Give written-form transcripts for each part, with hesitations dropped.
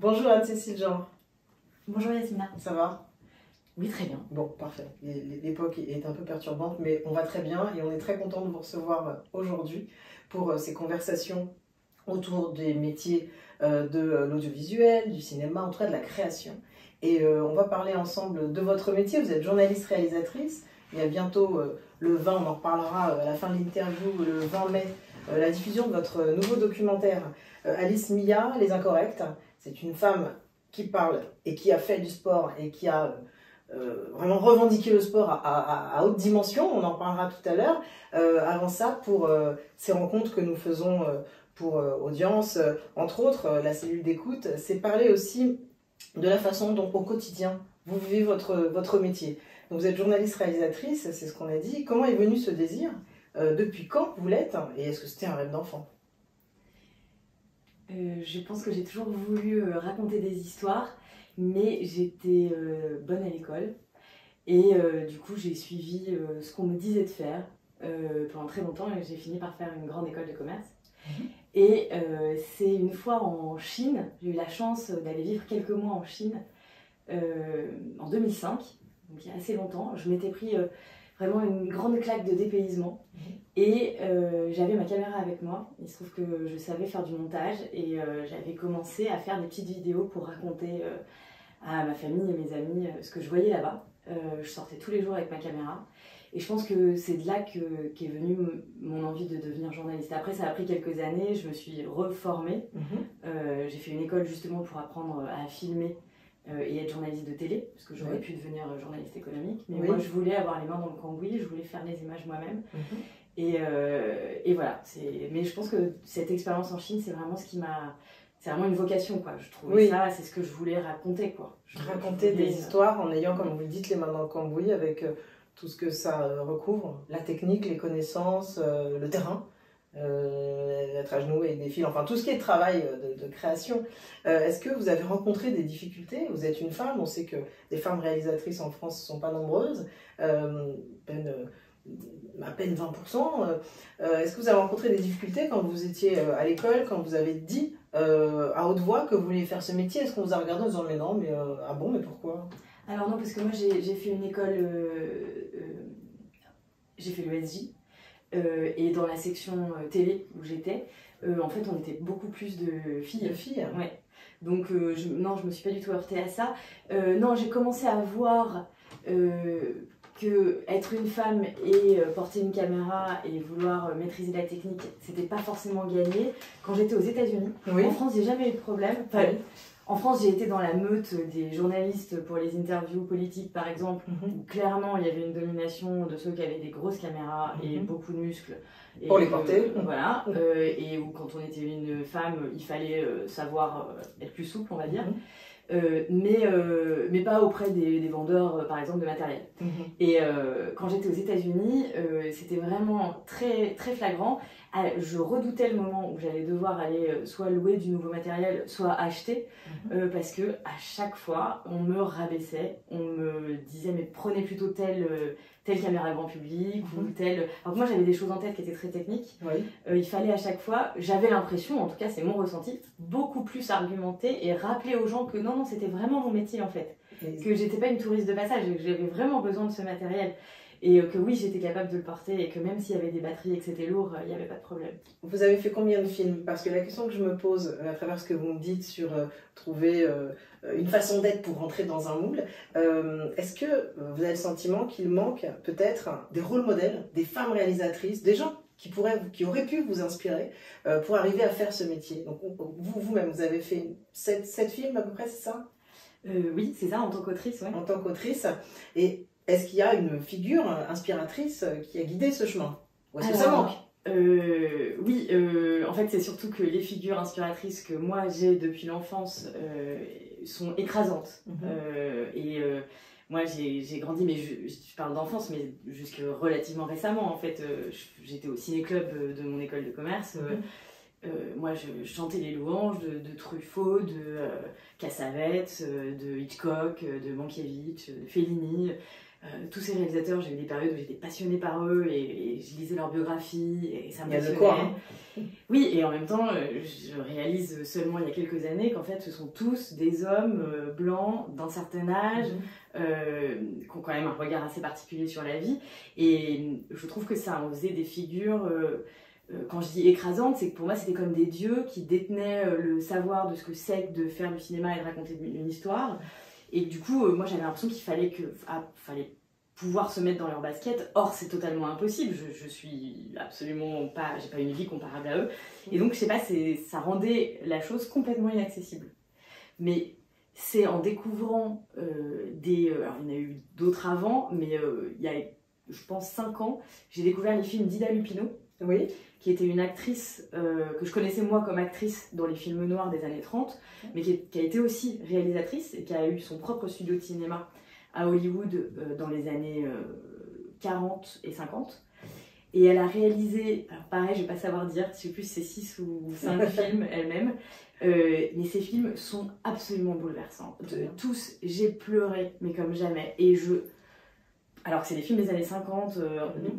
Bonjour Anne-Cécile Jean. Bonjour Yasmina. Ça va? Oui, très bien. Bon, parfait. L'époque est un peu perturbante, mais on va très bien et on est très content de vous recevoir aujourd'hui pour ces conversations autour des métiers de l'audiovisuel, du cinéma, en tout cas de la création. Et on va parler ensemble de votre métier. Vous êtes journaliste réalisatrice. Il y a bientôt le 20, on en reparlera à la fin de l'interview, le 20 mai, la diffusion de votre nouveau documentaire Alice Mia, Les Incorrects. C'est une femme qui parle et qui a fait du sport et qui a vraiment revendiqué le sport à haute dimension. On en parlera tout à l'heure. Avant ça, pour ces rencontres que nous faisons pour Audience, entre autres, la cellule d'écoute, c'est parler aussi de la façon dont au quotidien vous vivez votre métier. Donc, vous êtes journaliste réalisatrice, c'est ce qu'on a dit. Comment est venu ce désir? Depuis quand vous l'êtes? Et est-ce que c'était un rêve d'enfant? Je pense que j'ai toujours voulu raconter des histoires, mais j'étais bonne à l'école. Et du coup, j'ai suivi ce qu'on me disait de faire pendant très longtemps et j'ai fini par faire une grande école de commerce. Et c'est une fois en Chine, j'ai eu la chance d'aller vivre quelques mois en Chine en 2005, donc il y a assez longtemps. Je m'étais pris vraiment une grande claque de dépaysement. Et j'avais ma caméra avec moi. Il se trouve que je savais faire du montage et j'avais commencé à faire des petites vidéos pour raconter à ma famille et mes amis ce que je voyais là-bas. Je sortais tous les jours avec ma caméra. Et je pense que c'est de là qu'est venue mon envie de devenir journaliste. Après, ça a pris quelques années, je me suis reformée. J'ai fait une école justement pour apprendre à filmer et être journaliste de télé, parce que j'aurais pu devenir journaliste économique. Mais moi, je voulais avoir les mains dans le cambouis, je voulais faire les images moi-même. Et voilà. Mais je pense que cette expérience en Chine, c'est vraiment ce qui m'a... C'est vraiment une vocation, quoi. Je trouvais ça, c'est ce que je voulais raconter, quoi. Raconter des histoires en ayant, comme vous le dites, les mains dans le cambouis, avec tout ce que ça recouvre, la technique, les connaissances, le terrain, être à genoux avec des fils, enfin tout ce qui est travail de création. Est-ce que vous avez rencontré des difficultés? Vous êtes une femme, on sait que les femmes réalisatrices en France ne sont pas nombreuses, à peine 20%. Est-ce que vous avez rencontré des difficultés quand vous étiez à l'école, quand vous avez dit à haute voix que vous vouliez faire ce métier? Est-ce qu'on vous a regardé en disant mais non, mais ah bon, mais pourquoi? Alors non, parce que moi j'ai fait une école, j'ai fait l'ESJ, et dans la section télé où j'étais, en fait on était beaucoup plus de filles. De filles? Ouais. Donc non, je me suis pas du tout heurtée à ça. Non, j'ai commencé à voir que être une femme et porter une caméra et vouloir maîtriser la technique, c'était pas forcément gagné. Quand j'étais aux États-Unis, en France, j'ai jamais eu de problème. Enfin, en France, j'ai été dans la meute des journalistes pour les interviews politiques, par exemple, où clairement il y avait une domination de ceux qui avaient des grosses caméras et beaucoup de muscles. Et pour les porter. Voilà. Et où quand on était une femme, il fallait savoir être plus souple, on va dire. Mais pas auprès des vendeurs, par exemple, de matériel. Et quand j'étais aux États-Unis, c'était vraiment très, très flagrant. Je redoutais le moment où j'allais devoir aller soit louer du nouveau matériel, soit acheter, parce que à chaque fois, on me rabaissait, on me disait mais prenez plutôt telle caméra grand public ou telle... Alors que moi j'avais des choses en tête qui étaient très techniques. Il fallait à chaque fois, j'avais l'impression, en tout cas c'est mon ressenti, beaucoup plus argumenter et rappeler aux gens que non, c'était vraiment mon métier en fait. Que j'étais pas une touriste de passage et que j'avais vraiment besoin de ce matériel. Et que oui, j'étais capable de le porter et que même s'il y avait des batteries et que c'était lourd, il n'y avait pas de problème. Vous avez fait combien de films? Parce que la question que je me pose à travers ce que vous me dites sur trouver une façon d'être pour rentrer dans un moule, est-ce que vous avez le sentiment qu'il manque peut-être des rôles modèles, des femmes réalisatrices, des gens qui auraient pu vous inspirer pour arriver à faire ce métier? Donc vous-même, vous avez fait 7 films à peu près, c'est ça? Oui, c'est ça, en tant qu'autrice. Ouais. En tant qu'autrice. Et est-ce qu'il y a une figure inspiratrice qui a guidé ce chemin? Ou est-ce que ça manque? Oui, en fait c'est surtout que les figures inspiratrices que moi j'ai depuis l'enfance sont écrasantes. Moi j'ai grandi, mais je parle d'enfance, mais jusque relativement récemment en fait. J'étais au ciné-club de mon école de commerce. Moi je chantais les louanges de Truffaut, de Cassavetes, de Hitchcock, de Mankiewicz, de Fellini. tous ces réalisateurs, j'ai eu des périodes où j'étais passionnée par eux et je lisais leurs biographies et ça me Il y a de passionnait. quoi, hein. Oui, et en même temps, je réalise seulement il y a quelques années qu'en fait, ce sont tous des hommes blancs d'un certain âge, qui ont quand même un regard assez particulier sur la vie. Et je trouve que ça en faisait des figures, quand je dis écrasantes, c'est que pour moi, c'était comme des dieux qui détenaient le savoir de ce que c'est que de faire du cinéma et de raconter une histoire. Et du coup, moi, j'avais l'impression qu'il fallait pouvoir se mettre dans leur basket. Or, c'est totalement impossible. Je suis absolument pas... J'ai pas une vie comparable à eux. Et donc, je sais pas, ça rendait la chose complètement inaccessible. Mais c'est en découvrant alors, il y en a eu d'autres avant, mais il y a, je pense, 5 ans, j'ai découvert les films d'Ida Lupino. Oui. Qui était une actrice que je connaissais moi comme actrice dans les films noirs des années 30, mais qui a été aussi réalisatrice et qui a eu son propre studio de cinéma à Hollywood dans les années 40 et 50. Et elle a réalisé, alors pareil, je vais pas savoir dire, je sais plus si c'est 6 ou 5 films elle-même, mais ces films sont absolument bouleversants. Tous, j'ai pleuré, mais comme jamais. Alors que c'est des films des années 50,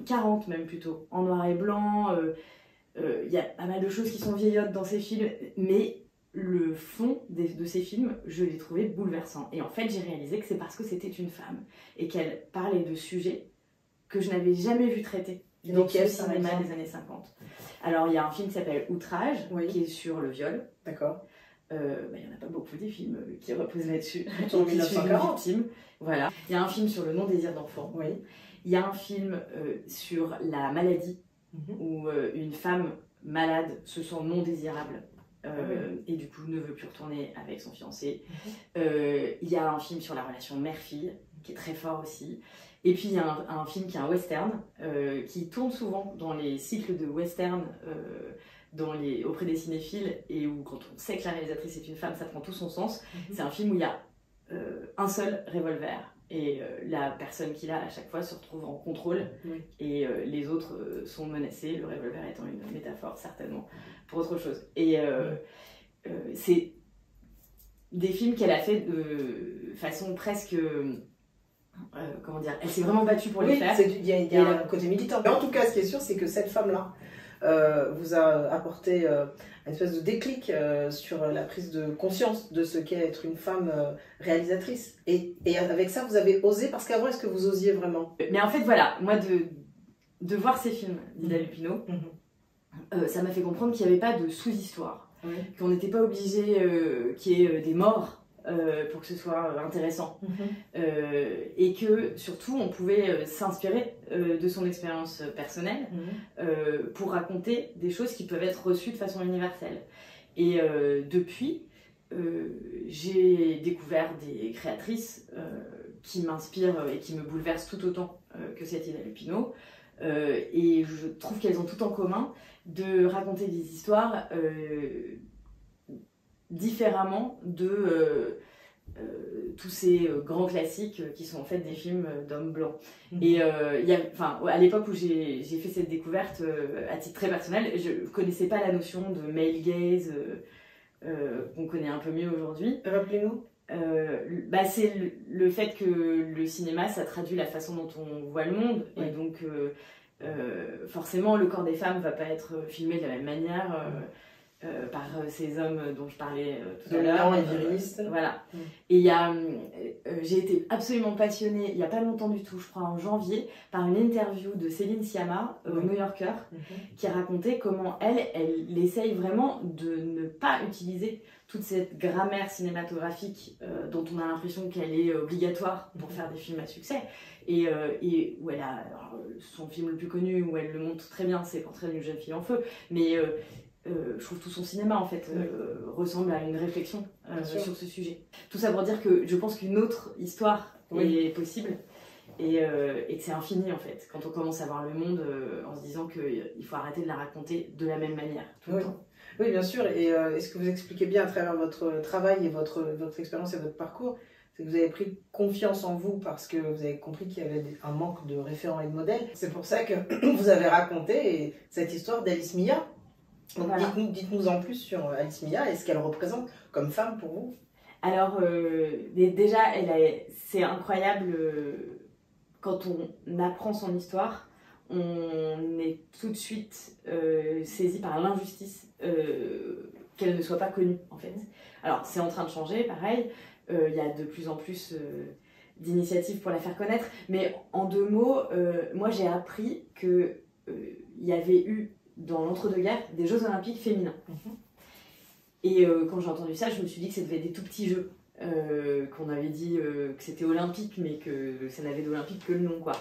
40 même plutôt, en noir et blanc. Y a pas mal de choses qui sont vieillottes dans ces films, mais le fond de ces films, je l'ai trouvé bouleversant. Et en fait, j'ai réalisé que c'est parce que c'était une femme et qu'elle parlait de sujets que je n'avais jamais vu traités dans le cinéma des années 50. Alors, il y a un film qui s'appelle Outrage, qui est sur le viol. D'accord. Il n'y en a pas beaucoup des films qui reposent là-dessus. En 1940. Voilà. Il y a un film sur le non-désir d'enfant. Oui. Il y a un film sur la maladie, où une femme malade se sent non désirable et du coup ne veut plus retourner avec son fiancé. Il y a un film sur la relation mère-fille, qui est très fort aussi. Et puis il y a un film qui est un western, qui tourne souvent dans les cycles de western auprès des cinéphiles, et où quand on sait que la réalisatrice est une femme, ça prend tout son sens. C'est un film où il y a un seul revolver. Et la personne qui l'a à chaque fois se retrouve en contrôle et les autres sont menacés, le revolver étant une métaphore certainement pour autre chose. Et c'est des films qu'elle a fait de façon presque... comment dire, elle s'est vraiment battue pour les faire. Il y a un côté militant. Mais en tout cas, ce qui est sûr, c'est que cette femme-là vous a apporté une espèce de déclic sur la prise de conscience de ce qu'est être une femme réalisatrice. Et avec ça, vous avez osé, parce qu'avant, est-ce que vous osiez vraiment? Mais en fait, voilà, moi, de voir ces films d'Ida Lupino, ça m'a fait comprendre qu'il n'y avait pas de sous-histoire. Qu'on n'était pas obligé qu'il y ait des morts pour que ce soit intéressant. Et que surtout on pouvait s'inspirer de son expérience personnelle pour raconter des choses qui peuvent être reçues de façon universelle. Et depuis, j'ai découvert des créatrices qui m'inspirent et qui me bouleversent tout autant que cette Ida Lupino. Et je trouve qu'elles ont tout en commun de raconter des histoires différemment de tous ces grands classiques qui sont en fait des films d'hommes blancs. Et à l'époque où j'ai fait cette découverte, à titre très personnel, je ne connaissais pas la notion de male gaze qu'on connaît un peu mieux aujourd'hui. Rappelez-nous. C'est le fait que le cinéma, ça traduit la façon dont on voit le monde. Et donc, forcément, le corps des femmes ne va pas être filmé de la même manière par ces hommes dont je parlais tout à l'heure. Et virilistes. Voilà. Et j'ai été absolument passionnée, il n'y a pas longtemps du tout, je crois en janvier, par une interview de Céline Sciamma, au New Yorker, qui racontait comment elle essaye vraiment de ne pas utiliser toute cette grammaire cinématographique dont on a l'impression qu'elle est obligatoire pour faire des films à succès. Et où elle a son film le plus connu, où elle le montre très bien, c'est Portrait d'une jeune fille en feu. Mais je trouve tout son cinéma en fait ressemble à une réflexion sur ce sujet. Tout ça pour dire que je pense qu'une autre histoire est possible et que c'est infini en fait. Quand on commence à voir le monde en se disant qu'il faut arrêter de la raconter de la même manière tout le temps. Oui, bien sûr. Et ce que vous expliquez bien à travers votre travail et votre expérience et votre parcours, c'est que vous avez pris confiance en vous parce que vous avez compris qu'il y avait un manque de référents et de modèles. C'est pour ça que vous avez raconté cette histoire d'Alice Mia. Donc voilà. Dites-nous en plus sur Alice Mia et ce qu'elle représente comme femme pour vous. Alors déjà, c'est incroyable quand on apprend son histoire, on est tout de suite saisi par l'injustice qu'elle ne soit pas connue, en fait. Alors, c'est en train de changer, pareil. Il y a de plus en plus d'initiatives pour la faire connaître. Mais en 2 mots, moi, j'ai appris qu'il y avait eu, dans l'entre-deux-guerres, des Jeux Olympiques féminins. Et quand j'ai entendu ça, je me suis dit que c'était des tout petits jeux. Qu'on avait dit que c'était olympique, mais que ça n'avait d'olympique que le nom, quoi.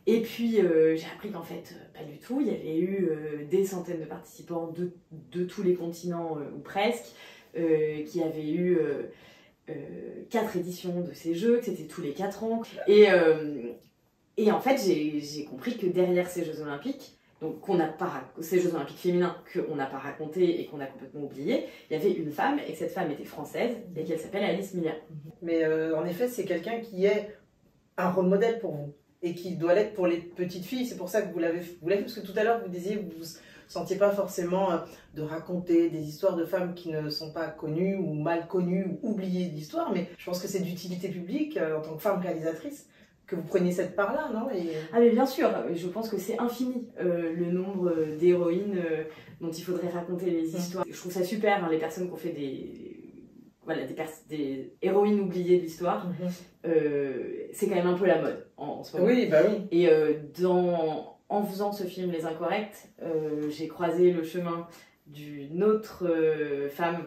Et puis j'ai appris qu'en fait, pas du tout. Il y avait eu des centaines de participants de tous les continents, ou presque, qui avaient eu 4 éditions de ces jeux, que c'était tous les 4 ans. Et en fait, j'ai compris que derrière ces Jeux Olympiques, donc ces Jeux Olympiques féminins qu'on n'a pas raconté et qu'on a complètement oublié, il y avait une femme, et cette femme était française, et qu'elle s'appelle Alice Miller. Mais en effet, c'est quelqu'un qui est un rôle modèle pour vous, et qui doit l'être pour les petites filles. C'est pour ça que vous l'avez fait, parce que tout à l'heure, vous disiez que vous ne sentiez pas forcément de raconter des histoires de femmes qui ne sont pas connues, ou mal connues, ou oubliées de l'histoire, mais je pense que c'est d'utilité publique, en tant que femme réalisatrice, que vous preniez cette part-là, non? Ah mais bien sûr, je pense que c'est infini le nombre d'héroïnes dont il faudrait raconter les histoires. Je trouve ça super, hein, les personnes qui ont fait des héroïnes oubliées de l'histoire. C'est quand même un peu la mode en ce moment. Oui, bah oui. Et en faisant ce film Les Incorrects, j'ai croisé le chemin d'une autre femme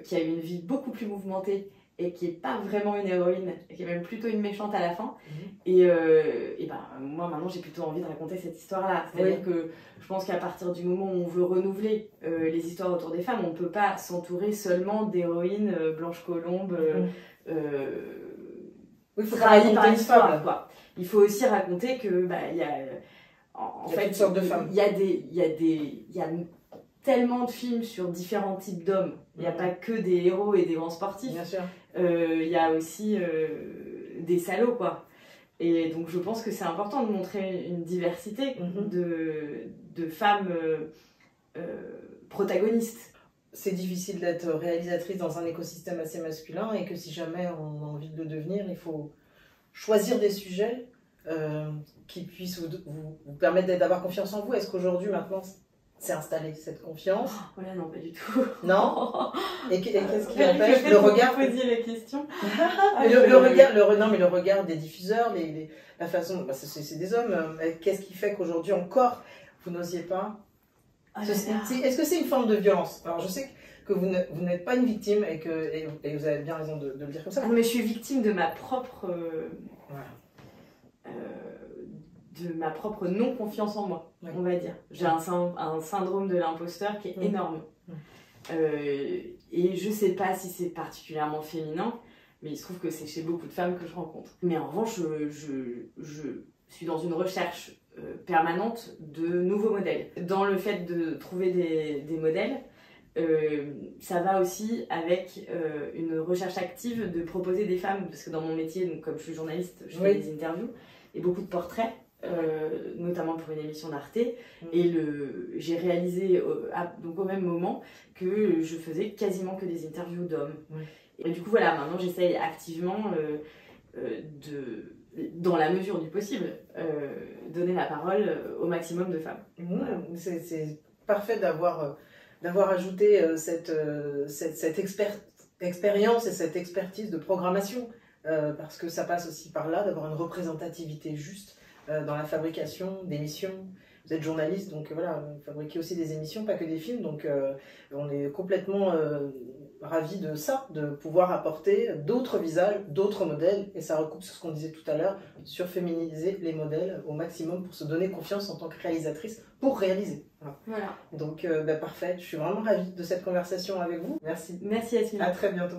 qui a eu une vie beaucoup plus mouvementée, et qui n'est pas vraiment une héroïne, et qui est même plutôt une méchante à la fin. Et ben, moi, maintenant, j'ai plutôt envie de raconter cette histoire-là. C'est-à-dire que je pense qu'à partir du moment où on veut renouveler les histoires autour des femmes, on ne peut pas s'entourer seulement d'héroïnes Blanche Colombe, trahies par l'histoire, quoi. Il faut aussi raconter que il y a... En fait, toutes sortes de femmes. Il y a tellement de films sur différents types d'hommes. Il n'y a pas que des héros et des grands sportifs. Bien sûr. Il y a aussi des salauds, quoi. Et donc je pense que c'est important de montrer une diversité de femmes protagonistes. C'est difficile d'être réalisatrice dans un écosystème assez masculin, et que si jamais on a envie de le devenir, il faut choisir des sujets qui puissent vous permettre d'avoir confiance en vous. Est-ce qu'aujourd'hui, maintenant, c'est installé cette confiance? Voilà, non, pas du tout. Non. Et qu'est-ce qui empêche le regard? Poser la question. Le regard des diffuseurs, la façon, c'est des hommes. Qu'est-ce qui fait qu'aujourd'hui encore vous n'osiez pas? Est-ce que c'est une forme de violence? Alors je sais que vous n'êtes pas une victime, et vous avez bien raison de le dire comme ça. Mais je suis victime de ma propre de ma propre non-confiance en moi, on va dire. J'ai un syndrome de l'imposteur qui est énorme. Et je sais pas si c'est particulièrement féminin, mais il se trouve que c'est chez beaucoup de femmes que je rencontre. Mais en revanche, je suis dans une recherche permanente de nouveaux modèles. Dans le fait de trouver des modèles, ça va aussi avec une recherche active de proposer des femmes, parce que dans mon métier, donc, comme je suis journaliste, je fais des interviews et beaucoup de portraits, notamment pour une émission d'Arte, et j'ai réalisé donc au même moment que je faisais quasiment que des interviews d'hommes. Et du coup voilà, maintenant j'essaye activement dans la mesure du possible, donner la parole au maximum de femmes. Voilà. C'est parfait d'avoir ajouté cette expérience et cette expertise de programmation, parce que ça passe aussi par là, d'avoir une représentativité juste dans la fabrication d'émissions. Vous êtes journaliste, donc voilà, vous fabriquez aussi des émissions, pas que des films, donc on est complètement ravis de ça, de pouvoir apporter d'autres visages, d'autres modèles, et ça recoupe sur ce qu'on disait tout à l'heure, sur féminiser les modèles au maximum pour se donner confiance en tant que réalisatrice, pour réaliser. Voilà. Donc parfait, je suis vraiment ravie de cette conversation avec vous. Merci. Merci Yasmina. À très bientôt.